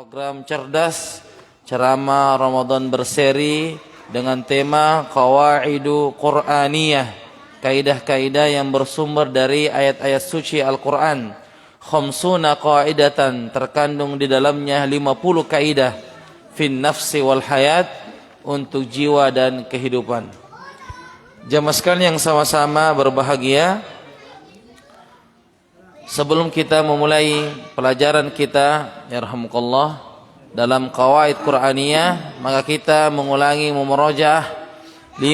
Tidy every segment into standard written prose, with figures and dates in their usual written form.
program cerdas ceramah Ramadan berseri dengan tema Qawaidu Qur'aniyah, kaidah-kaidah yang bersumber dari ayat-ayat suci Al-Quran. Khamsuna qaidatan, terkandung di dalamnya 50 kaidah fin nafsi wal hayat, untuk jiwa dan kehidupan. Jamaah sekalian yang sama-sama berbahagia, sebelum kita memulai pelajaran kita, yarhamukallah, dalam qawaid Qur'aniyah, maka kita mengulangi memurojaah 5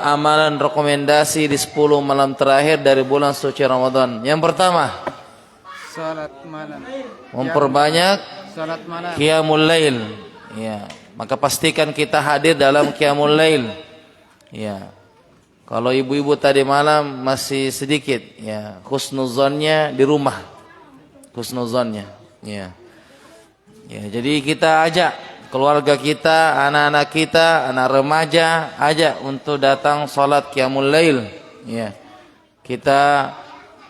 amalan rekomendasi di 10 malam terakhir dari bulan suci Ramadan. Yang pertama, salat malam. Memperbanyak Salat malam. qiyamul lail. Ya, maka pastikan kita hadir dalam qiyamul lail. Ya. Kalau ibu-ibu tadi malam masih sedikit, ya, husnuzonnya di rumah. Husnuzonnya, ya. Ya, jadi kita ajak keluarga kita, anak-anak kita, anak remaja, ajak untuk datang salat qiyamul lail. Ya. Kita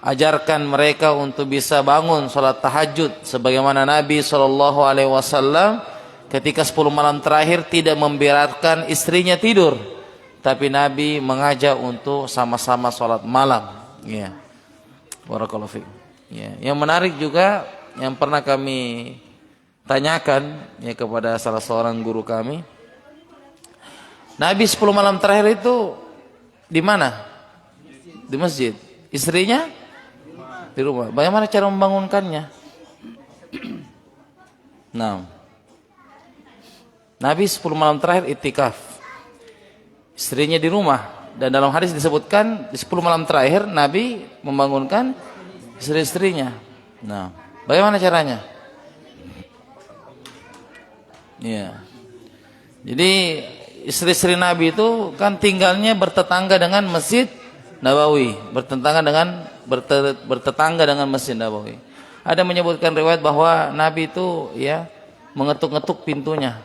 ajarkan mereka untuk bisa bangun salat tahajud sebagaimana Nabi SAW ketika 10 malam terakhir tidak membiarkan istrinya tidur, tapi Nabi mengajak untuk sama-sama salat malam. Ya. Barakallahu fiik. Ya. Yang menarik juga yang pernah kami tanyakan ya kepada salah seorang guru kami, Nabi 10 malam terakhir itu di mana? Di masjid. Istrinya di rumah. Bagaimana cara membangunkannya? Nah, Nabi 10 malam terakhir itikaf, istrinya di rumah, dan dalam hadis disebutkan di 10 malam terakhir Nabi membangunkan istri-istrinya. Nah, bagaimana caranya? Ya. Jadi istri-istri Nabi itu kan tinggalnya bertetangga dengan Masjid Nabawi, bertetangga dengan Masjid Nabawi. Ada menyebutkan riwayat bahwa Nabi itu ya mengetuk-ngetuk pintunya,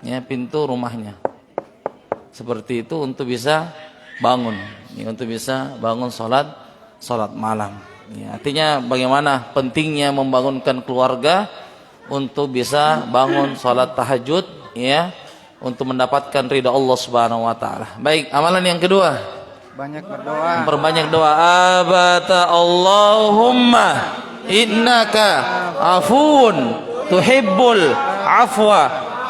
ya, pintu rumahnya. Seperti itu untuk bisa bangun, ya, untuk bisa bangun salat malam. Ya, artinya bagaimana pentingnya membangunkan keluarga untuk bisa bangun salat tahajud, ya, untuk mendapatkan ridha Allah Subhanahu wa taala. Baik, amalan yang kedua, banyak berdoa. memperbanyak doa. Abata Allahumma innaka afun tuhibbul afwa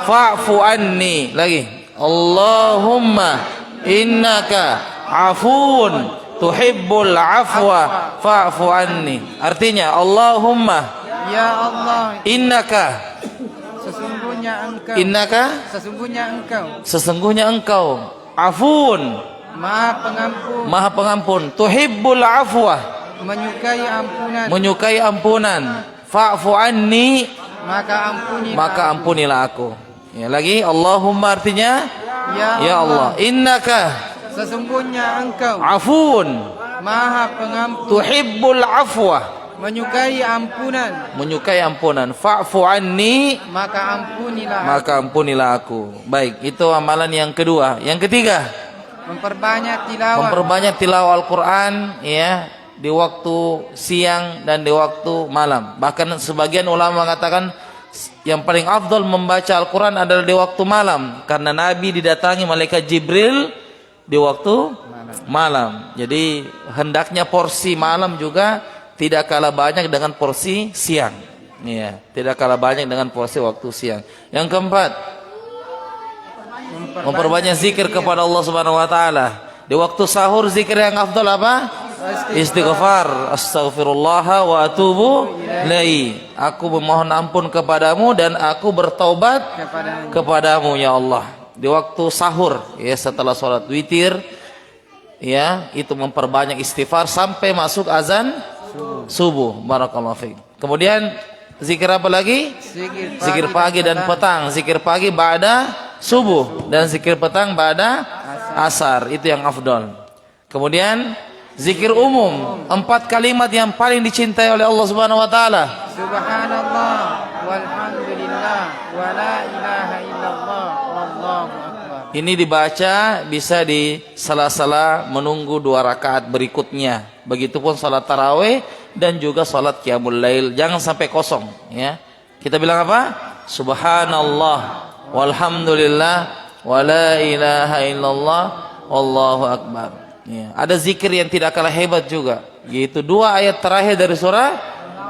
fa'fu anni. Lagi, Allahumma innaka afun tuhibbul afwa fa'fu anni. Artinya, Allahumma, Ya Allah, innaka, sesungguhnya engkau. innaka, Sesungguhnya engkau. sesungguhnya engkau, afun, Maha pengampun. maha pengampun, tuhibbul afwa, Menyukai ampunan. menyukai ampunan, fa'fu anni, Maka ampunilah. maka ampunilah aku. Ya, lagi, Allahumma artinya, ya Allah, innaka Sesungguhnya engkau. afun Maha pengampun. tuhibbul afwa, Menyukai ampunan. menyukai ampunan, fa'fu anni, Maka ampunilah. maka ampunilah aku. Baik, itu amalan yang kedua. Yang ketiga, Memperbanyak tilawah. memperbanyak tilawah Al-Quran, ya, di waktu siang dan di waktu malam. Bahkan sebagian ulama mengatakan yang paling afdal membaca Al-Quran adalah di waktu malam, karena Nabi didatangi malaikat Jibril di waktu malam. Jadi hendaknya porsi malam juga tidak kalah banyak dengan porsi siang. Ya, tidak kalah banyak dengan porsi waktu siang. Yang keempat, memperbanyak zikir kepada Allah Subhanahu wa taala. Di waktu sahur zikir yang afdal apa? Istighfar, astaghfirullah wa atubu ilaihi. Aku memohon ampun kepadamu dan aku bertaubat kepadamu ya Allah. Di waktu sahur, ya, setelah sholat witir, ya, itu memperbanyak istighfar sampai masuk azan subuh. Barakallahu fiik. Kemudian zikir apa lagi? Zikir pagi dan petang. Zikir pagi ba'da subuh dan zikir petang ba'da asar. Itu yang afdal. Kemudian zikir umum, 4 kalimat yang paling dicintai oleh Allah Subhanahu wa taala. Subhanallah walhamdulillah wa la ilaha illallah wallahu akbar. Ini dibaca bisa di sela-sela menunggu 2 rakaat berikutnya. Begitupun salat tarawih dan juga salat qiyamul lail. Jangan sampai kosong, ya. Kita bilang apa? subhanallah walhamdulillah wala ilaha illallah wallahu akbar. Ya, ada zikir yang tidak kalah hebat juga, yaitu 2 ayat terakhir dari surah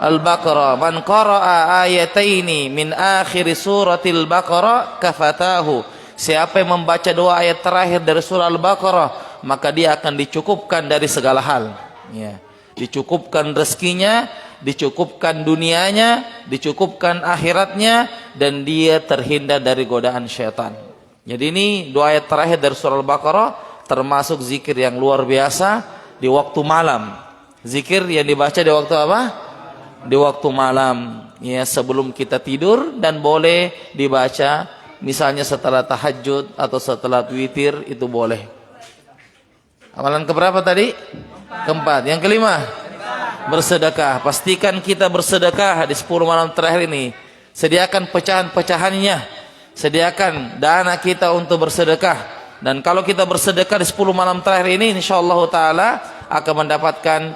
Al-Baqarah. Man qara'a ayataini min akhir suratil Baqarah kafatahu. Siapa yang membaca 2 ayat terakhir dari surah Al-Baqarah, maka dia akan dicukupkan dari segala hal. Ya, dicukupkan rezekinya, dicukupkan dunianya, dicukupkan akhiratnya, dan dia terhindar dari godaan syaitan. Jadi ini 2 ayat terakhir dari surah Al-Baqarah termasuk zikir yang luar biasa di waktu malam. Zikir yang dibaca di waktu apa? Di waktu malam, ya, sebelum kita tidur, dan boleh dibaca misalnya setelah tahajud atau setelah witir, itu boleh. Amalan keberapa tadi? Keempat. Yang kelima, bersedekah. Pastikan kita bersedekah di 10 malam terakhir ini. Sediakan pecahan-pecahannya, sediakan dana kita untuk bersedekah. Dan kalau kita bersedekah di 10 malam terakhir ini, insyaallah ta'ala akan mendapatkan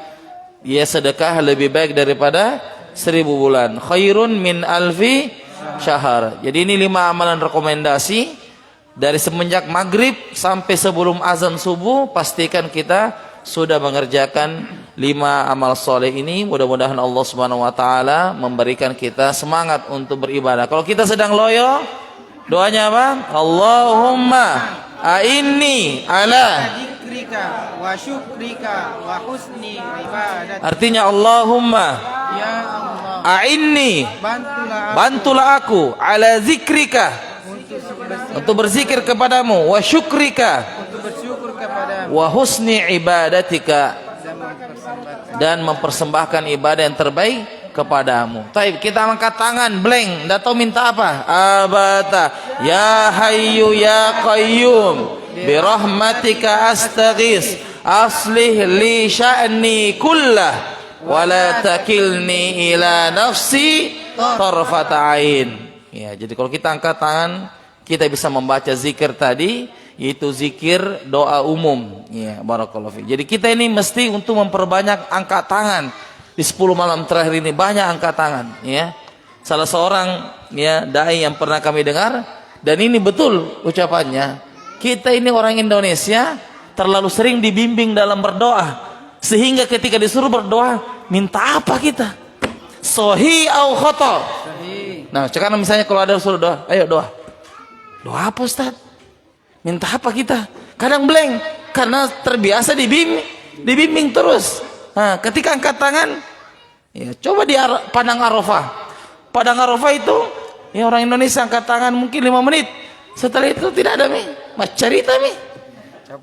sedekah lebih baik daripada 1000 bulan. Khairun min alfi syahr. Jadi ini 5 amalan rekomendasi. Dari semenjak maghrib sampai sebelum azan subuh, pastikan kita sudah mengerjakan 5 amal soleh ini. Mudah-mudahan Allah Subhanahu wa taala memberikan kita semangat untuk beribadah. Kalau kita sedang loyo, doanya apa? Allahumma a'inni ala dzikrika wa syukrika wa husni ibadatik. Artinya Allahumma Ya Allah, a'inni, bantulah bantulah aku, ala zikrika, untuk berzikir kepadamu, wa syukrika, untuk bersyukur kepada wa husni ibadatika, dan mempersembahkan ibadah yang terbaik kepadamu. Taib, kita angkat tangan blank, enggak tahu minta apa. Abata ya hayyu ya qayyum bi rahmatika astaghis aslih li sya'ni kullah wa la takilni ila nafsi tarfata ain. Ya, jadi kalau kita angkat tangan, kita bisa membaca zikir tadi, yaitu zikir doa umum. Ya, barakallahu fi. Jadi kita ini mesti untuk memperbanyak angkat tangan. Di 10 malam terakhir ini banyak angkat tangan, ya. Salah seorang dai yang pernah kami dengar, dan ini betul ucapannya. Kita ini orang Indonesia terlalu sering dibimbing dalam berdoa, sehingga ketika disuruh berdoa, minta apa kita? Sahih au khata. Nah, sekarang misalnya kalau ada suruh doa, ayo doa. Doa apa, Ustaz? Minta apa kita? Kadang blank karena terbiasa dibimbing terus. Nah, ketika angkat tangan, ya coba di Padang Arafah. Padang Arafah itu, ya orang Indonesia angkat tangan mungkin 5 menit. Setelah itu tidak ada mas cerita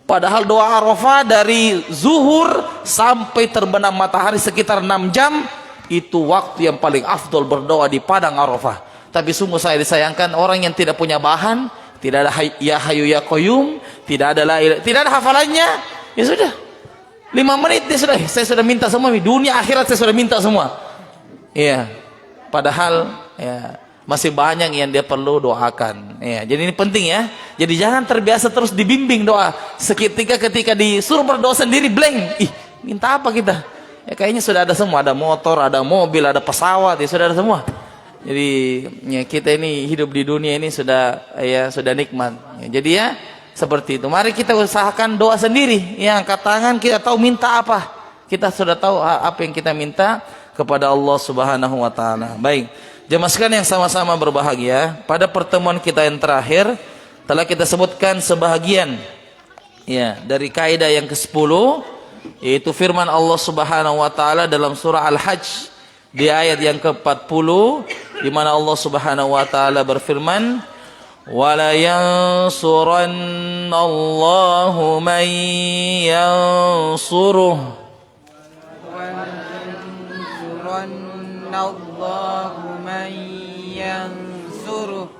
Padahal doa Arafah dari zuhur sampai terbenam matahari sekitar 6 jam, itu waktu yang paling afdol berdoa di Padang Arafah. Tapi sungguh saya disayangkan orang yang tidak punya bahan, tidak ada ya hayu ya qayyum, tidak ada tidak ada hafalannya, ya sudah. 5 menit dia sudah, saya sudah minta semua, dunia akhirat saya sudah minta semua. Iya. Padahal ya masih banyak yang dia perlu doakan. Ya, jadi ini penting ya. Jadi jangan terbiasa terus dibimbing doa. Seketika ketika disuruh berdoa sendiri blank. Ih, minta apa kita? Ya kayaknya sudah ada semua, ada motor, ada mobil, ada pesawat, ya sudah ada semua. Jadi ya, kita ini hidup di dunia ini sudah nikmat. Ya, jadi ya seperti itu. Mari kita usahakan doa sendiri. Ya, angkat tangan, kita tahu minta apa. Kita sudah tahu apa yang kita minta kepada Allah Subhanahu wa taala. Baik. Jemaah sekalian yang sama-sama berbahagia, pada pertemuan kita yang terakhir telah kita sebutkan sebahagian dari kaidah yang ke-10, yaitu firman Allah Subhanahu wa taala dalam surah Al-Hajj di ayat yang ke-40, di mana Allah Subhanahu wa taala berfirman, وَلَا يَنْصُرَنَّ اللَّهُ مَنْ يَنْصُرُهُ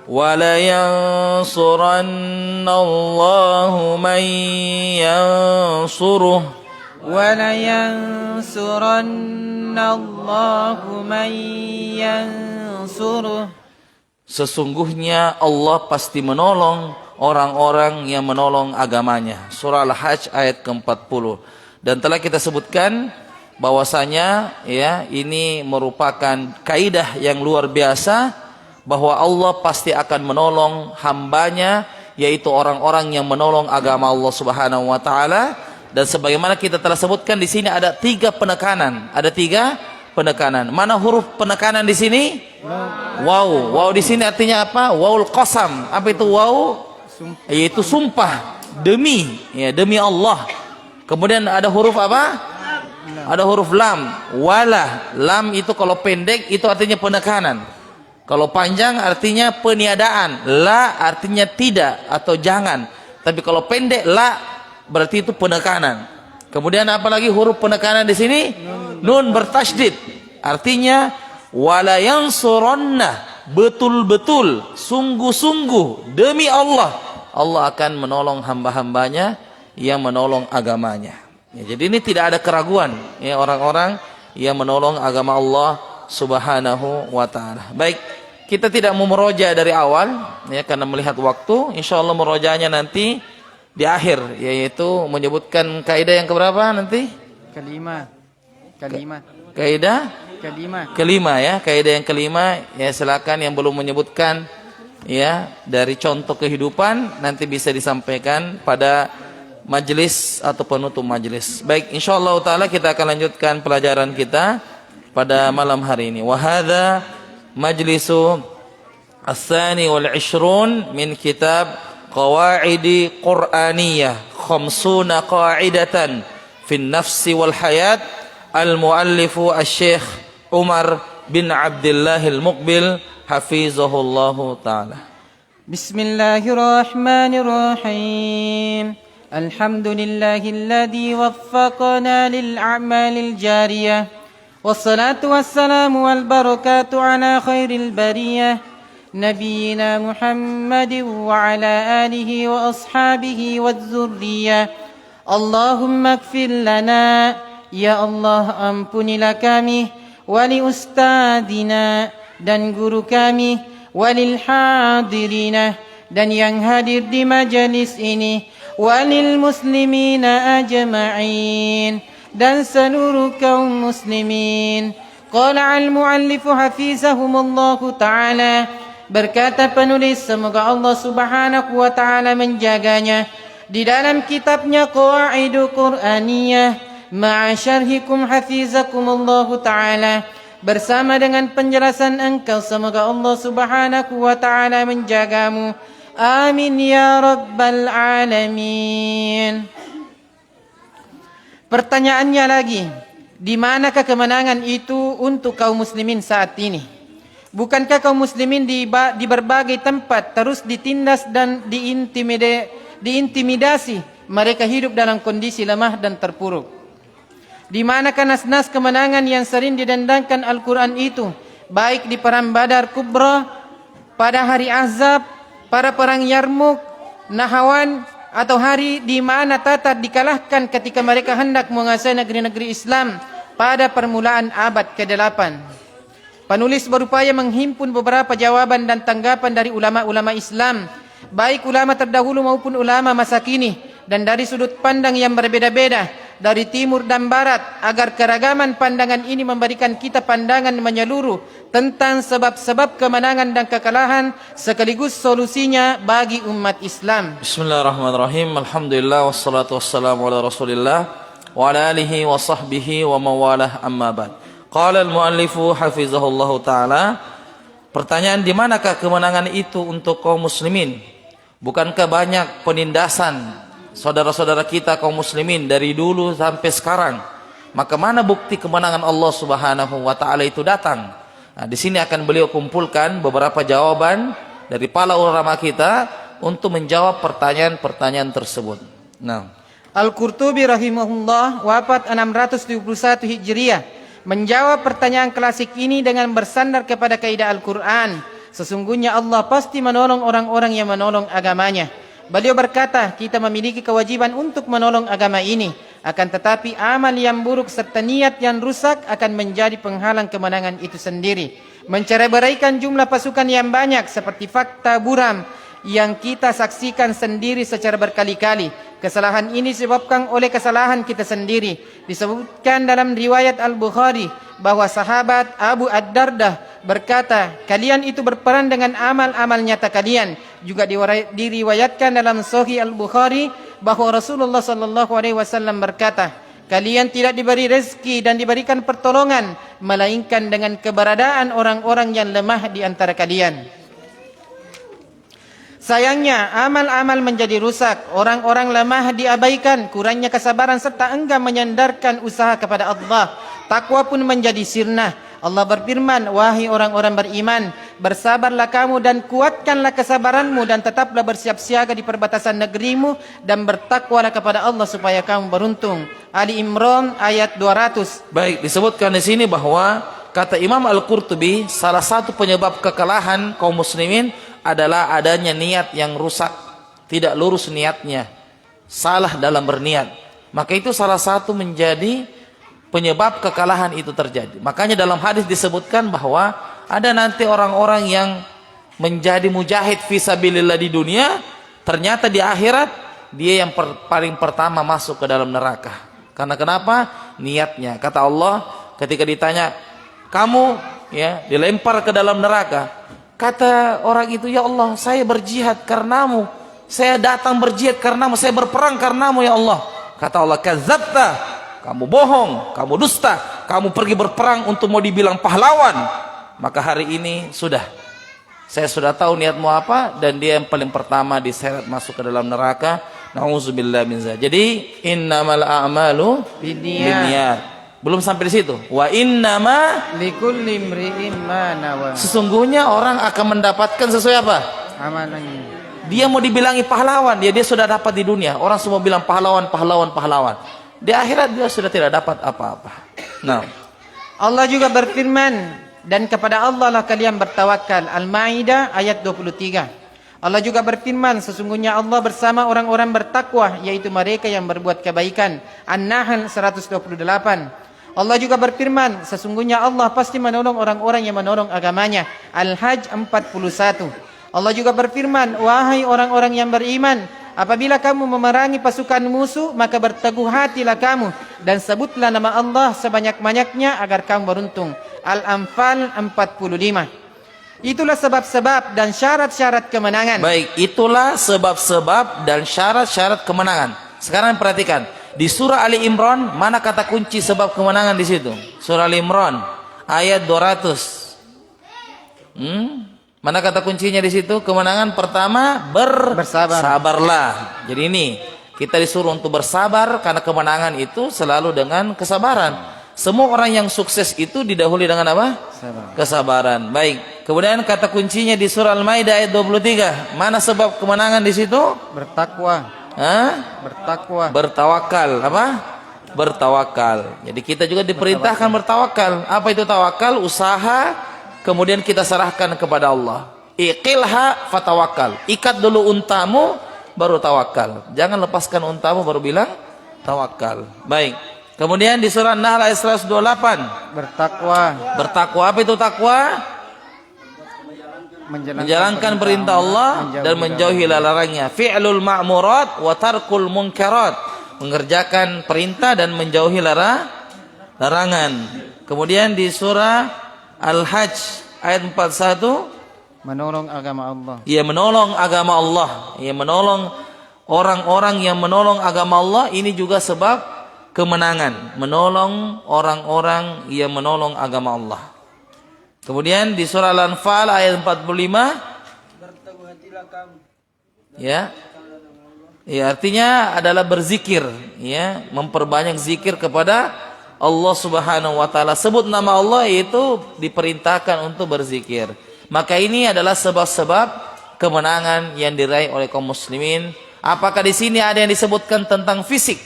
وَلَا يَنْصُرَنَّ اللَّهُ مَنْ يَنْصُرُهُ Sesungguhnya Allah pasti menolong orang-orang yang menolong agamanya. Surah Al-Hajj ayat ke-40. Dan telah kita sebutkan bahwasanya ini merupakan kaidah yang luar biasa bahwa Allah pasti akan menolong hambanya, yaitu orang-orang yang menolong agama Allah Subhanahu wa taala. Dan sebagaimana kita telah sebutkan di sini ada 3 penekanan. Ada 3 penekanan. Mana huruf penekanan di sini? Waw. Waw di sini artinya apa? Wawul qasam. Apa itu waw? Yaitu sumpah, demi, ya, demi Allah. Kemudian ada huruf apa? Ada huruf lam. Wala. Lam itu kalau pendek itu artinya penekanan. Kalau panjang artinya peniadaan. La artinya tidak atau jangan. Tapi kalau pendek la berarti itu penekanan. Kemudian apalagi huruf penekanan di sini? Nun bertasydid. Artinya wala yansuronna, betul-betul, sungguh-sungguh demi Allah, Allah akan menolong hamba-hambanya yang menolong agamanya. Ya, jadi ini tidak ada keraguan, ya, orang-orang yang menolong agama Allah Subhanahu wa taala. Baik, kita tidak mau meroja dari awal, ya, karena melihat waktu. Insyaallah merojanya nanti di akhir, yaitu menyebutkan kaidah yang keberapa nanti? Kelima. Kaidah kelima, ya, kaidah yang kelima. Ya, silakan yang belum menyebutkan, ya, dari contoh kehidupan nanti bisa disampaikan pada majelis atau penutup majelis. Baik, insyaallah taala kita akan lanjutkan pelajaran kita pada malam hari ini. Wa hadza majlisu as-tsani wal 'ishrun min kitab qawaidi qur'aniyah 50 qa'idatan fi an-nafsi wal hayat al-muallifu asy-syekh Umar bin Abdullah al-Muqbil hafizahullahu ta'ala. Bismillahirrahmanirrahim. Alhamdulillahilladzi waffaqana lil a'malil jariyah. Wassalatu wassalamu wal barakatu ala khairil bariyah. Nabiyyina Muhammadin wa ala alihi wa ashabihi wa dzurriyyah. Allahumma ighfir lana, ya Allah ampunilah kami, wali ustadina dan guru kami, walil hadirina dan yang hadir di majelis ini, walil muslimina ajma'in dan seluruh kaum muslimin. Qala al-muallifu hafizahumullahu ta'ala, berkata penulis semoga Allah Subhanahu wa ta'ala menjaganya, di dalam kitabnya Qawaidu Qur'aniyah ma'a syarhikum hafizakumullahu ta'ala, bersama dengan penjelasan engkau semoga Allah Subhanahu wa ta'ala menjagamu. Amin ya rabbal alamin. Pertanyaannya lagi, di manakah kemenangan itu untuk kaum muslimin saat ini? Bukankah kaum muslimin di berbagai tempat terus ditindas dan diintimidasi? Mereka hidup dalam kondisi lemah dan terpuruk. Di manakah nas-nas kemenangan yang sering didendangkan Al-Quran itu? Baik di perang Badar Kubra, pada hari Ahzab, pada perang Yarmuk, Nahawan, atau hari di mana Tatar dikalahkan ketika mereka hendak menguasai negeri-negeri Islam pada permulaan abad ke-8. Penulis berupaya menghimpun beberapa jawaban dan tanggapan dari ulama-ulama Islam, baik ulama terdahulu maupun ulama masa kini, dan dari sudut pandang yang berbeda-beda, dari timur dan barat, agar keragaman pandangan ini memberikan kita pandangan menyeluruh tentang sebab-sebab kemenangan dan kekalahan sekaligus solusinya bagi umat Islam. Bismillahirrahmanirrahim. Alhamdulillah wassalatu wassalamu ala Rasulillah wa ala alihi wa sahbihi wa mawalah, amma ba'd. Qala al-muallifu hafizahullahu taala, pertanyaan di manakah kemenangan itu untuk kaum muslimin? Bukankah banyak penindasan saudara-saudara kita kaum muslimin dari dulu sampai sekarang? Maka mana bukti kemenangan Allah Subhanahu wa taala itu datang? Nah, di sini akan beliau kumpulkan beberapa jawaban dari para ulama kita untuk menjawab pertanyaan-pertanyaan tersebut. Nah, Al-Qurtubi rahimahullah wafat 671 Hijriah menjawab pertanyaan klasik ini dengan bersandar kepada kaidah Al-Quran. Sesungguhnya Allah pasti menolong orang-orang yang menolong agamanya. Beliau berkata, kita memiliki kewajiban untuk menolong agama ini. Akan tetapi amal yang buruk serta niat yang rusak akan menjadi penghalang kemenangan itu sendiri. Mencerai-beraikan jumlah pasukan yang banyak seperti fakta buram yang kita saksikan sendiri secara berkali-kali. Kesalahan ini disebabkan oleh kesalahan kita sendiri. Disebutkan dalam riwayat Al-Bukhari bahwa sahabat Abu Ad-Dardah berkata, kalian itu berperan dengan amal-amal nyata kalian. Juga diriwayatkan dalam Sahih Al-Bukhari bahwa Rasulullah sallallahu alaihi wasallam berkata, kalian tidak diberi rezeki dan diberikan pertolongan melainkan dengan keberadaan orang-orang yang lemah di antara kalian. Sayangnya, amal-amal menjadi rusak, orang-orang lemah diabaikan, kurangnya kesabaran serta enggan menyandarkan usaha kepada Allah. Takwa pun menjadi sirna. Allah berfirman, wahai orang-orang beriman, bersabarlah kamu dan kuatkanlah kesabaranmu dan tetaplah bersiap siaga di perbatasan negerimu dan bertakwalah kepada Allah supaya kamu beruntung. Ali Imran ayat 200. Baik, disebutkan di sini bahwa kata Imam Al-Qurtubi, salah satu penyebab kekalahan kaum muslimin adalah adanya niat yang rusak, tidak lurus niatnya, salah dalam berniat. Maka itu salah satu menjadi penyebab kekalahan itu terjadi. Makanya dalam hadis disebutkan bahwa ada nanti orang-orang yang menjadi mujahid fisabilillah di dunia, ternyata di akhirat dia yang paling pertama masuk ke dalam neraka. Karena kenapa? Niatnya. Kata Allah ketika ditanya, kamu ya dilempar ke dalam neraka. Kata orang itu, ya Allah, saya berjihad karenamu, saya datang berjihad karenamu, saya berperang karenamu ya Allah. Kata Allah, kadzabta, kamu bohong, kamu dusta, kamu pergi berperang untuk mau dibilang pahlawan. Maka hari ini saya sudah tahu niatmu apa, dan dia yang paling pertama diseret masuk ke dalam neraka. Nauzubillah min dzalik. Jadi innamal a'malu binniyat. Belum sampai di situ. Wa innama likulli imri'in ma nawa. Sesungguhnya orang akan mendapatkan sesuai apa? Amalannya. Dia mau dibilangi pahlawan, dia sudah dapat di dunia. Orang semua bilang pahlawan. Di akhirat dia sudah tidak dapat apa-apa. Nah, Allah juga berfirman, dan kepada Allah lah kalian bertawakal. Al-Maidah ayat 23. Allah juga berfirman, sesungguhnya Allah bersama orang-orang bertakwa, yaitu mereka yang berbuat kebaikan. An-Nahl 128. Allah juga berfirman, sesungguhnya Allah pasti menolong orang-orang yang menolong agamanya. Al-Hajj 41. Allah juga berfirman, wahai orang-orang yang beriman, apabila kamu memerangi pasukan musuh, maka berteguh hatilah kamu dan sebutlah nama Allah sebanyak-banyaknya agar kamu beruntung. Al-Anfal 45. Itulah sebab-sebab dan syarat-syarat kemenangan. Baik, itulah sebab-sebab dan syarat-syarat kemenangan. Sekarang perhatikan, di surah Ali Imran mana kata kunci sebab kemenangan di situ? Surah Ali Imran ayat 200. Mana kata kuncinya di situ? Kemenangan pertama bersabarlah. Jadi ini kita disuruh untuk bersabar karena kemenangan itu selalu dengan kesabaran. Semua orang yang sukses itu didahului dengan apa? Kesabaran. Baik. Kemudian kata kuncinya di surah Al-Maidah ayat 23. Mana sebab kemenangan di situ? Bertakwa. Bertawakal. Apa? Bertawakal. Jadi kita juga diperintahkan bertawakal. Apa itu tawakal? Usaha, kemudian kita serahkan kepada Allah. Iqilha fatawakal. Ikat dulu untamu, baru tawakal. Jangan lepaskan untamu baru bilang tawakal. Baik. Kemudian di surah An-Nahl ayat 128. Bertakwa. Apa itu takwa? Menjalankan perintah Allah dan menjauhi larangannya. Fi'lul ma'murat wa tarkul munkarat. Mengerjakan perintah dan menjauhi larangan. Kemudian di surah Al-Hajj ayat 41, menolong agama Allah. Ia menolong agama Allah. Ia menolong orang-orang yang menolong agama Allah. Ini juga sebab kemenangan. Menolong orang-orang yang menolong agama Allah. Kemudian di surah Al-Anfal ayat 45, ya, artinya adalah berzikir, ya, memperbanyak zikir kepada Allah Subhanahu wa taala. Sebut nama Allah, itu diperintahkan untuk berzikir. Maka ini adalah sebab-sebab kemenangan yang diraih oleh kaum muslimin. Apakah di sini ada yang disebutkan tentang fisik?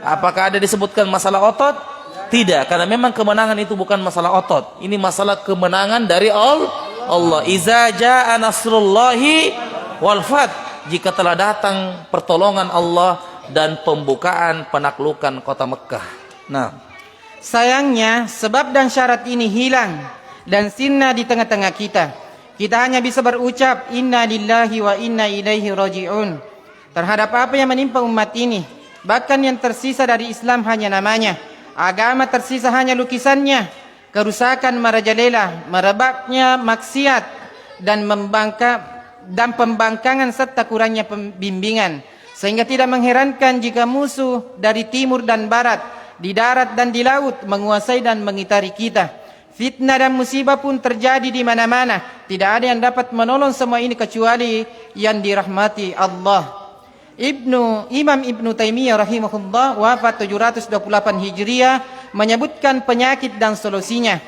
Apakah ada disebutkan masalah otot? Tidak, karena memang kemenangan itu bukan masalah otot. Ini masalah kemenangan dari Allah. Iza jaa nasrullahi wal fath. Jika telah datang pertolongan Allah dan pembukaan penaklukan kota Mekah. Nah, sayangnya sebab dan syarat ini hilang dan sirna di tengah-tengah kita. Kita hanya bisa berucap inna lillahi wa inna ilaihi raji'un terhadap apa yang menimpa umat ini. Bahkan yang tersisa dari Islam hanya namanya. Agama tersisa hanya lukisannya. kerusakan merajalela, merebaknya maksiat dan pembangkangan serta kurangnya pembimbingan. Sehingga tidak mengherankan jika musuh dari timur dan barat, di darat dan di laut menguasai dan mengitari kita. Fitnah dan musibah pun terjadi di mana-mana. Tidak ada yang dapat menolong semua ini kecuali yang dirahmati Allah. Imam Ibnu Taimiyah rahimahullah wafat 728 Hijriah menyebutkan penyakit dan solusinya.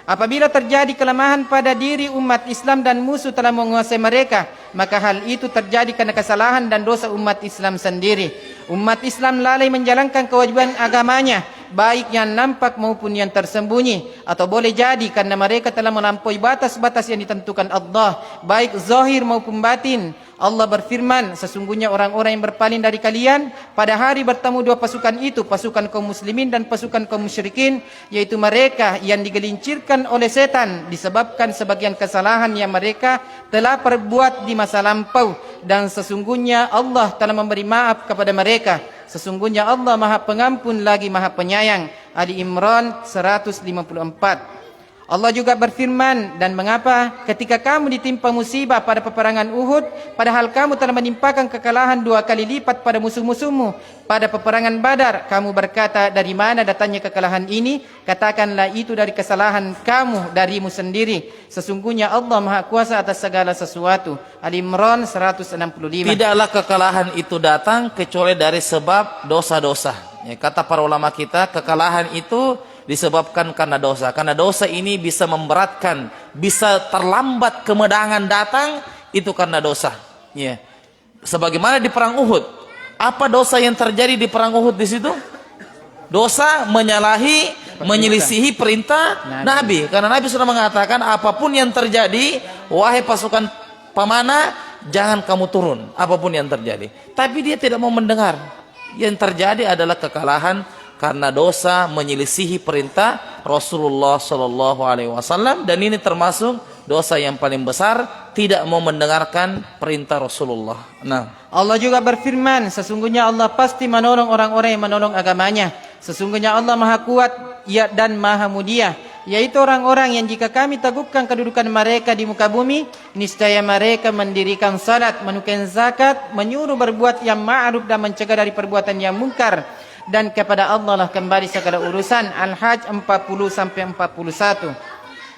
Apabila terjadi kelemahan pada diri umat Islam dan musuh telah menguasai mereka, maka hal itu terjadi karena kesalahan dan dosa umat Islam sendiri. Umat Islam lalai menjalankan kewajiban agamanya, baik yang nampak maupun yang tersembunyi, atau boleh jadi karena mereka telah melampaui batas-batas yang ditentukan Allah, baik zahir maupun batin. Allah berfirman, sesungguhnya orang-orang yang berpaling dari kalian pada hari bertemu dua pasukan itu, pasukan kaum muslimin dan pasukan kaum musyrikin, yaitu mereka yang digelincirkan oleh setan disebabkan sebagian kesalahan yang mereka telah perbuat di masa lampau, dan sesungguhnya Allah telah memberi maaf kepada mereka. Sesungguhnya Allah Maha Pengampun lagi Maha Penyayang. Ali Imran 154. Allah juga berfirman, dan mengapa ketika kamu ditimpa musibah pada peperangan Uhud, padahal kamu telah menimpakan kekalahan 2 kali lipat pada musuh-musuhmu pada peperangan Badar, kamu berkata, dari mana datangnya kekalahan ini? Katakanlah itu dari kesalahan kamu darimu sendiri. Sesungguhnya Allah Maha Kuasa atas segala sesuatu. Ali Imran 165. Tidaklah kekalahan itu datang kecuali dari sebab dosa-dosa. Ya, kata para ulama kita, kekalahan itu disebabkan karena dosa. Karena dosa ini bisa memberatkan, bisa terlambat kemenangan datang, itu karena dosa. Ya. Sebagaimana di perang Uhud. Apa dosa yang terjadi di perang Uhud di situ? Dosa menyelisihi perintah Nabi. Karena Nabi sudah mengatakan, apapun yang terjadi, wahai pasukan pemana, jangan kamu turun, apapun yang terjadi. Tapi dia tidak mau mendengar. Yang terjadi adalah kekalahan karena dosa menyelisihi perintah Rasulullah Shallallahu Alaihi Wasallam, dan ini termasuk dosa yang paling besar, tidak mau mendengarkan perintah Rasulullah. Nah, Allah juga berfirman, sesungguhnya Allah pasti menolong orang-orang yang menolong agamanya. Sesungguhnya Allah Maha Kuat dan Maha Mulia, yaitu orang-orang yang jika kami teguhkan kedudukan mereka di muka bumi, niscaya mereka mendirikan salat, menunaikan zakat, menyuruh berbuat yang ma'ruf dan mencegah dari perbuatan yang mungkar. Dan kepada Allah lah kembali segala urusan. Al-Hajj 40-41.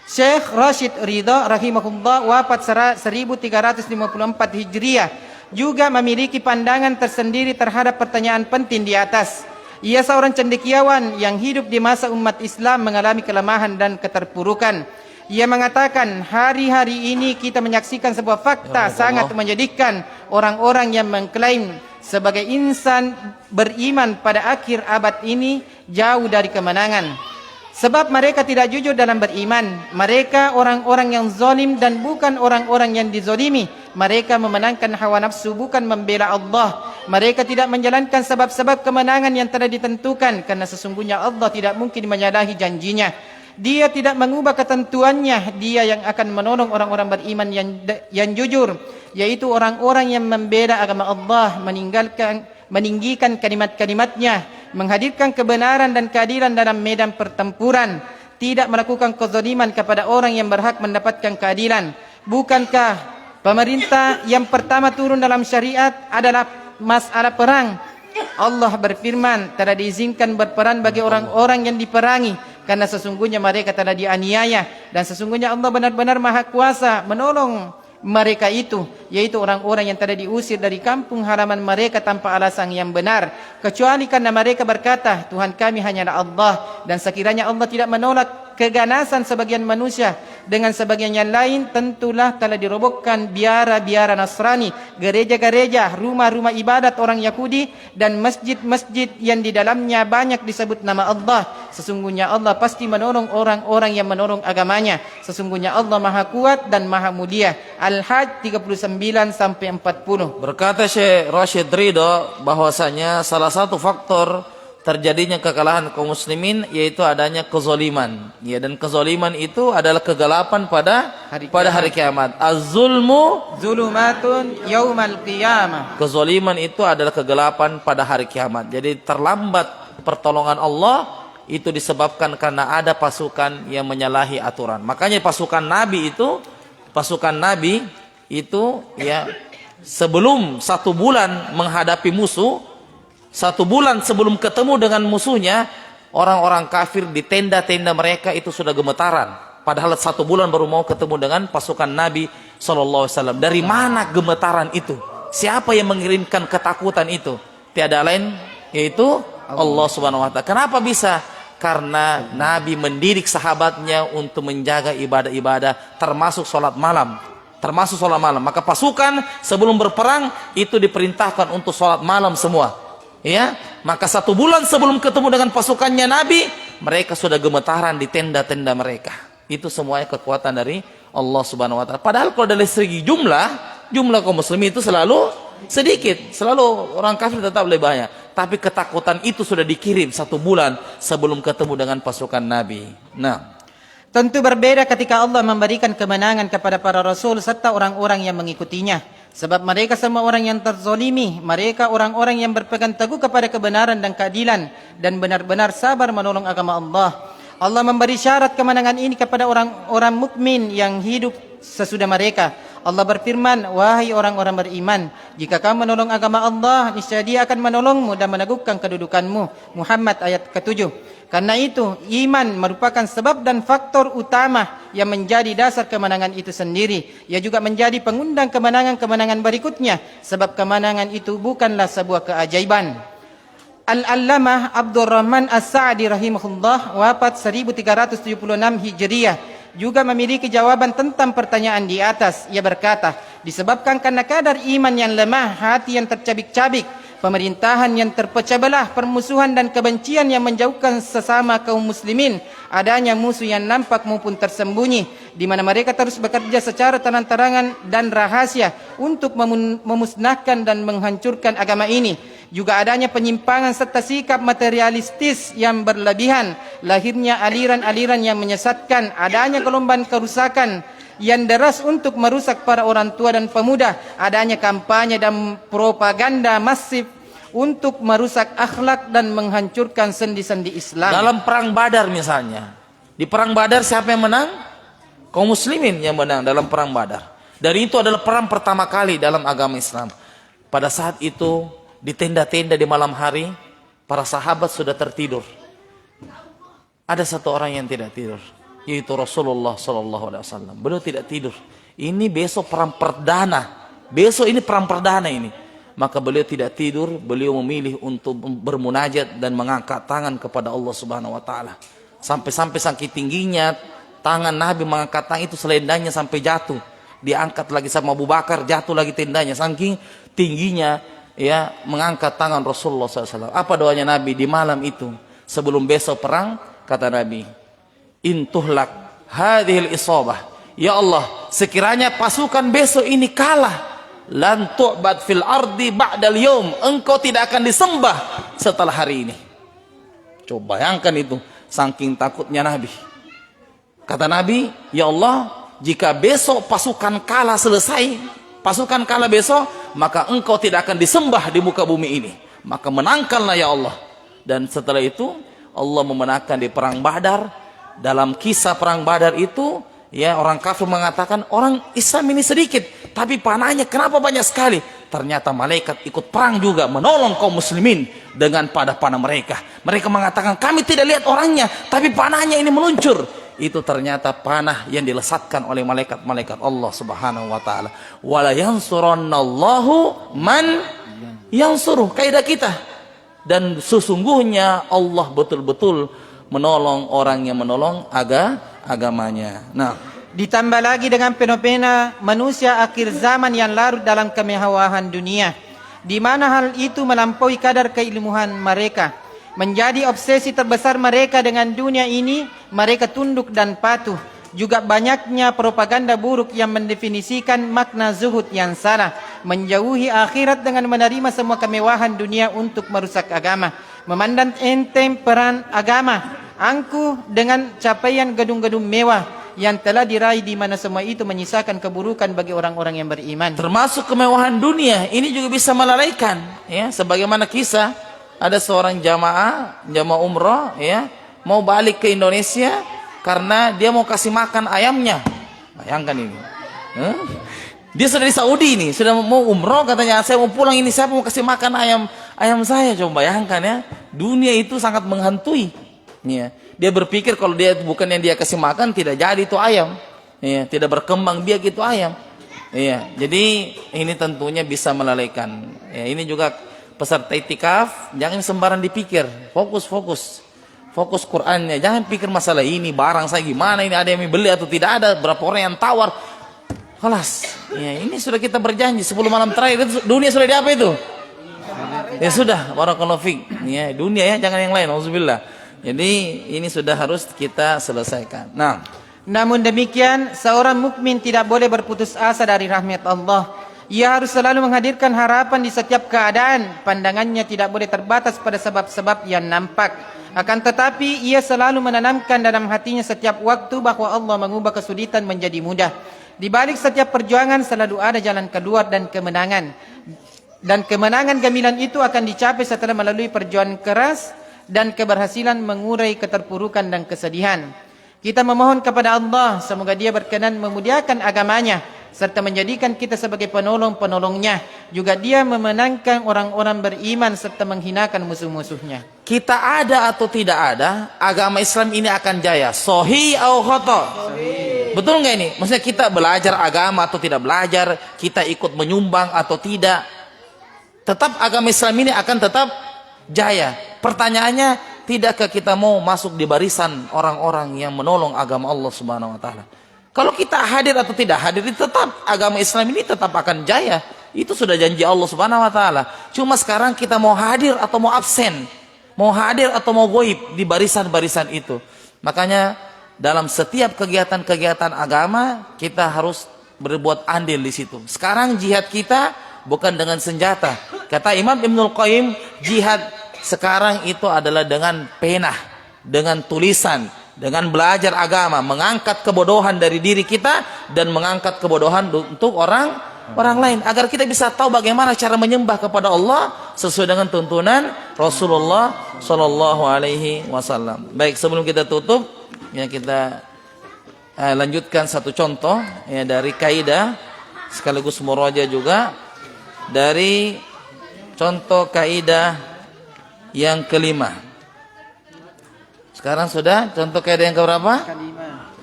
Syekh Rashid Ridha rahimahullah wafat 1354 Hijriah juga memiliki pandangan tersendiri terhadap pertanyaan penting di atas. Ia seorang cendekiawan yang hidup di masa umat Islam mengalami kelemahan dan keterpurukan. Ia mengatakan, hari-hari ini kita menyaksikan sebuah fakta sangat menyedihkan. Orang-orang yang mengklaim sebagai insan beriman pada akhir abad ini jauh dari kemenangan. Sebab mereka tidak jujur dalam beriman. Mereka orang-orang yang zalim dan bukan orang-orang yang dizalimi. Mereka memenangkan hawa nafsu, bukan membela Allah. Mereka tidak menjalankan sebab-sebab kemenangan yang telah ditentukan, karena sesungguhnya Allah tidak mungkin menyalahi janjinya. Dia tidak mengubah ketentuannya. Dia yang akan menolong orang-orang beriman yang jujur, yaitu orang-orang yang membela agama Allah, meninggikan kalimat-kalimatnya, menghadirkan kebenaran dan keadilan dalam medan pertempuran, tidak melakukan kezaliman kepada orang yang berhak mendapatkan keadilan. Bukankah pemerintah yang pertama turun dalam syariat adalah masalah perang? Allah berfirman, telah diizinkan berperang bagi orang-orang yang diperangi, karena sesungguhnya mereka telah dianiaya, dan sesungguhnya Allah benar-benar Maha Kuasa menolong mereka itu, yaitu orang-orang yang telah diusir dari kampung halaman mereka tanpa alasan yang benar, kecuali karena mereka berkata, Tuhan kami hanyalah Allah. Dan sekiranya Allah tidak menolak keganasan sebagian manusia dengan sebagian yang lain, tentulah telah dirobohkan biara-biara Nasrani, gereja-gereja, rumah-rumah ibadat orang Yahudi, dan masjid-masjid yang di dalamnya banyak disebut nama Allah. Sesungguhnya Allah pasti menolong orang-orang yang menolong agamanya. Sesungguhnya Allah Maha Kuat dan Maha Mulia. Al-Hajj 39-40. Berkata Syekh Rashid Ridha bahwasanya salah satu faktor terjadinya kekalahan kaum muslimin yaitu adanya kezaliman. Ya, dan kezaliman itu adalah kegelapan pada hari kiamat. Az-zulmu zulumatun yaumal qiyamah. Kezaliman itu adalah kegelapan pada hari kiamat. Jadi terlambat pertolongan Allah itu disebabkan karena ada pasukan yang menyalahi aturan. Makanya pasukan Nabi itu ya sebelum 1 bulan menghadapi musuh, 1 bulan sebelum ketemu dengan musuhnya, orang-orang kafir di tenda-tenda mereka itu sudah gemetaran. Padahal 1 bulan baru mau ketemu dengan pasukan Nabi SAW. Dari mana gemetaran itu? Siapa yang mengirimkan ketakutan itu? Tiada lain yaitu Allah Subhanahu wa taala. Kenapa bisa? Karena Nabi mendidik sahabatnya untuk menjaga ibadah-ibadah termasuk sholat malam. Maka pasukan sebelum berperang itu diperintahkan untuk sholat malam semua. Ya, maka 1 bulan sebelum ketemu dengan pasukannya Nabi, mereka sudah gemetaran di tenda-tenda mereka. Itu semuanya kekuatan dari Allah Subhanahu wa taala. Padahal kalau dari segi jumlah kaum muslimin itu selalu sedikit, selalu orang kafir tetap lebih banyak. Tapi ketakutan itu sudah dikirim 1 bulan sebelum ketemu dengan pasukan Nabi. Nah, tentu berbeda ketika Allah memberikan kemenangan kepada para rasul serta orang-orang yang mengikutinya. Sebab mereka semua orang yang terzolimi, mereka orang-orang yang berpegang teguh kepada kebenaran dan keadilan dan benar-benar sabar menolong agama Allah. Allah memberi syarat kemenangan ini kepada orang-orang mukmin yang hidup sesudah mereka. Allah berfirman, wahai orang-orang beriman, jika kamu menolong agama Allah, niscaya Dia akan menolongmu dan meneguhkan kedudukanmu. Muhammad ayat ke-7. Karena itu, iman merupakan sebab dan faktor utama yang menjadi dasar kemenangan itu sendiri. Ia juga menjadi pengundang kemenangan-kemenangan berikutnya, sebab kemenangan itu bukanlah sebuah keajaiban. Al-Allamah Abdurrahman As-Sa'di rahimahullah wafat 1376 Hijriah juga memiliki jawaban tentang pertanyaan di atas. Ia berkata, disebabkan karena kadar iman yang lemah, hati yang tercabik-cabik, pemerintahan yang terpecah belah, permusuhan dan kebencian yang menjauhkan sesama kaum muslimin, adanya musuh yang nampak maupun tersembunyi, di mana mereka terus bekerja secara terang-terangan dan rahasia untuk memusnahkan dan menghancurkan agama ini. Juga adanya penyimpangan serta sikap materialistis yang berlebihan, lahirnya aliran-aliran yang menyesatkan, adanya gelombang kerusakan yang deras untuk merusak para orang tua dan pemuda, adanya kampanye dan propaganda masif untuk merusak akhlak dan menghancurkan sendi-sendi Islam. Dalam perang Badar misalnya, di perang Badar siapa yang menang? Kaum muslimin yang menang dalam perang Badar. Dan itu adalah perang pertama kali dalam agama Islam. Pada saat itu di tenda-tenda di malam hari, para sahabat sudah tertidur. Ada 1 orang yang tidak tidur, yaitu Rasulullah SAW. Beliau tidak tidur. Ini besok perang perdana. Besok ini perang perdana ini. Maka beliau tidak tidur. Beliau memilih untuk bermunajat dan mengangkat tangan kepada Allah Subhanahu Wa Taala. Sampai-sampai saking tingginya tangan Nabi mengangkat tangan itu, selendangnya sampai jatuh. Diangkat lagi sama Abu Bakar, jatuh lagi tendanya. Saking tingginya ya mengangkat tangan Rasulullah SAW. Apa doanya Nabi di malam itu sebelum besok perang? Kata Nabi, intuhlak hadhil isabah, ya Allah, sekiranya pasukan besok ini kalah, lan tu'bad fil ardi ba'dal yaum, engkau tidak akan disembah setelah hari ini. Coba bayangkan itu, saking takutnya Nabi. Kata Nabi, ya Allah, jika besok pasukan kalah selesai, pasukan kalah besok, maka engkau tidak akan disembah di muka bumi ini. Maka menangkanlah ya Allah. Dan setelah itu Allah memenangkan di perang Badar. Dalam kisah perang Badar itu, ya, orang kafir mengatakan orang Islam ini sedikit, tapi panahnya kenapa banyak sekali? Ternyata malaikat ikut perang juga menolong kaum muslimin dengan panah mereka. Mereka mengatakan kami tidak lihat orangnya, tapi panahnya ini meluncur. Itu ternyata panah yang dilesatkan oleh malaikat-malaikat Allah Subhanahu wa taala. Wala yansurannallahu man yansuruh, kaidah kita. Dan sesungguhnya Allah betul-betul menolong orang yang menolong agamanya. Nah, ditambah lagi dengan fenomena manusia akhir zaman yang larut dalam kemewahan dunia, di mana hal itu melampaui kadar keilmuan mereka. Menjadi obsesi terbesar mereka dengan dunia ini, mereka tunduk dan patuh. Juga banyaknya propaganda buruk yang mendefinisikan makna zuhud yang salah, menjauhi akhirat dengan menerima semua kemewahan dunia untuk merusak agama, memandang enteng peran agama, angkuh dengan capaian gedung-gedung mewah yang telah diraih, di mana semua itu menyisakan keburukan bagi orang-orang yang beriman. Termasuk kemewahan dunia ini juga bisa melalaikan, ya, sebagaimana kisah ada seorang jamaah umrah, ya, mau balik ke Indonesia karena dia mau kasih makan ayamnya. Bayangkan ini. Dia sudah di Saudi nih, sudah mau umroh, katanya saya mau pulang ini, siapa mau kasih makan ayam saya. Coba bayangkan ya, dunia itu sangat menghantui. Ya. Dia berpikir kalau dia bukan yang dia kasih makan, tidak jadi itu ayam. Ya. Tidak berkembang biak itu ayam. Ya. Jadi ini tentunya bisa melalaikan. Ya. Ini juga peserta itikaf, jangan sembarang dipikir, fokus Qurannya, jangan pikir masalah ini, barang saya gimana, ini ada yang beli atau tidak ada, berapa orang yang tawar. Kelas, ya ini sudah kita berjanji 10 malam terakhir itu dunia sudah di apa itu? Ya sudah, barakallahu fiik. Ya, dunia ya, jangan yang lain. Auzubillah. Jadi ini sudah harus kita selesaikan. Nah, namun demikian, seorang mukmin tidak boleh berputus asa dari rahmat Allah. Ia harus selalu menghadirkan harapan di setiap keadaan. Pandangannya tidak boleh terbatas pada sebab-sebab yang nampak. Akan tetapi ia selalu menanamkan dalam hatinya setiap waktu bahwa Allah mengubah kesulitan menjadi mudah. Di balik setiap perjuangan selalu ada jalan keluar dan kemenangan. Dan kemenangan gemilang itu akan dicapai setelah melalui perjuangan keras dan keberhasilan mengurai keterpurukan dan kesedihan. Kita memohon kepada Allah semoga Dia berkenan memuliakan agamanya serta menjadikan kita sebagai penolong-penolongnya. Juga Dia memenangkan orang-orang beriman serta menghinakan musuh-musuhnya. Kita ada atau tidak ada, agama Islam ini akan jaya. Sahih atau khata? Betul nggak ini? Maksudnya kita belajar agama atau tidak belajar, kita ikut menyumbang atau tidak, tetap agama Islam ini akan tetap jaya. Pertanyaannya, tidakkah kita mau masuk di barisan orang-orang yang menolong agama Allah Subhanahu wa taala? Kalau kita hadir atau tidak hadir, tetap agama Islam ini tetap akan jaya. Itu sudah janji Allah Subhanahu wa taala. Cuma sekarang kita mau hadir atau mau absen, mau hadir atau mau goib di barisan-barisan itu. Makanya dalam setiap kegiatan-kegiatan agama kita harus berbuat andil di situ. Sekarang jihad kita bukan dengan senjata. Kata Imam Ibnul Qayyim, jihad sekarang itu adalah dengan pena, dengan tulisan, dengan belajar agama, mengangkat kebodohan dari diri kita dan mengangkat kebodohan untuk orang lain, agar kita bisa tahu bagaimana cara menyembah kepada Allah sesuai dengan tuntunan Rasulullah Shallallahu Alaihi Wasallam. Baik, sebelum kita tutup, ya kita lanjutkan satu contoh ya dari kaidah sekaligus murojaah juga dari contoh kaidah yang kelima. Sekarang sudah contoh kaidah yang keberapa?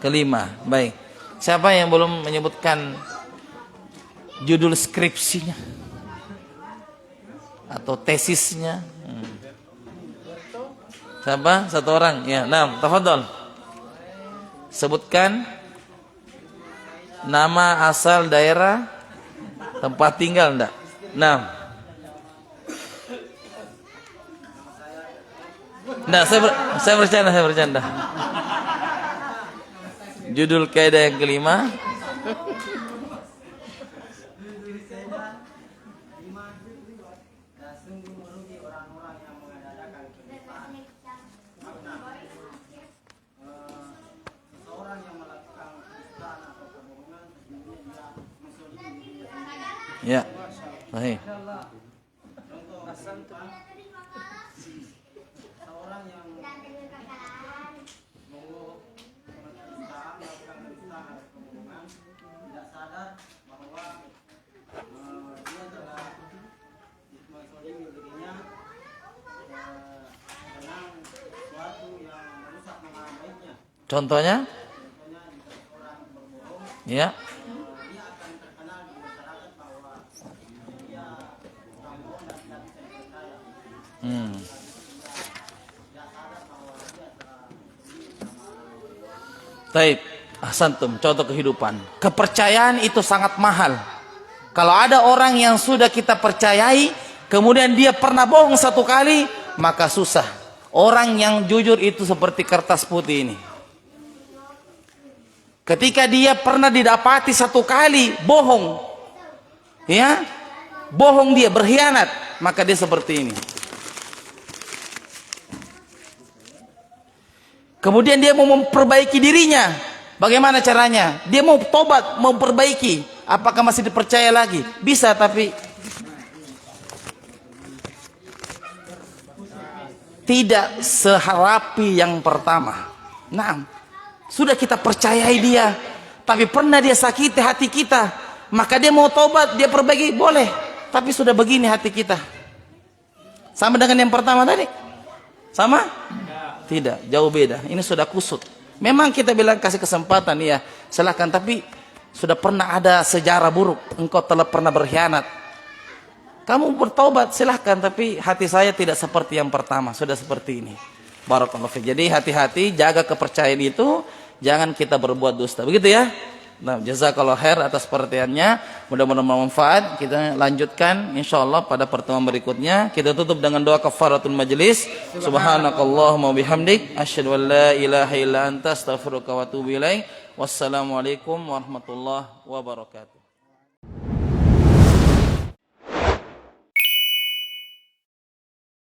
Kelima. Baik. Siapa yang belum menyebutkan judul skripsinya atau tesisnya? Siapa? Satu orang. Ya, nah, tafadhol. Sebutkan nama, asal, daerah, tempat tinggal enggak? Nah. Nah, saya bercanda. Judul kaidah yang kelima. Ya, baik. Contohnya? Ya. Baik, ahsantum, contoh kehidupan. Kepercayaan itu sangat mahal. Kalau ada orang yang sudah kita percayai, kemudian dia pernah bohong satu kali, maka susah. Orang yang jujur itu seperti kertas putih ini. Ketika dia pernah didapati satu kali bohong, ya, bohong dia, berkhianat, maka dia seperti ini. Kemudian dia mau memperbaiki dirinya. Bagaimana caranya? Dia mau tobat, mau perbaiki. Apakah masih dipercaya lagi? Bisa, tapi tidak seharapi yang pertama. Nah, sudah kita percayai dia, tapi pernah dia sakiti hati kita, maka dia mau tobat, dia perbaiki, boleh. Tapi sudah begini hati kita, sama dengan yang pertama tadi? Sama? Tidak, jauh beda. Ini sudah kusut. Memang kita bilang kasih kesempatan, ya silahkan, tapi sudah pernah ada sejarah buruk, engkau telah pernah berkhianat, kamu bertobat silahkan, tapi hati saya tidak seperti yang pertama, sudah seperti ini. Barakallahu fiik. Jadi hati-hati, jaga kepercayaan itu, jangan kita berbuat dusta, begitu ya. Nah, jazakallahu khair atas perhatiannya, mudah-mudahan bermanfaat. Kita lanjutkan insyaallah pada pertemuan berikutnya. Kita tutup dengan doa kafaratul majlis. Subhanakallahumma bihamdik, asyhadu an la ilaha illa anta, astaghfiruka wa atubu ilaik. Wassalamualaikum warahmatullahi wabarakatuh.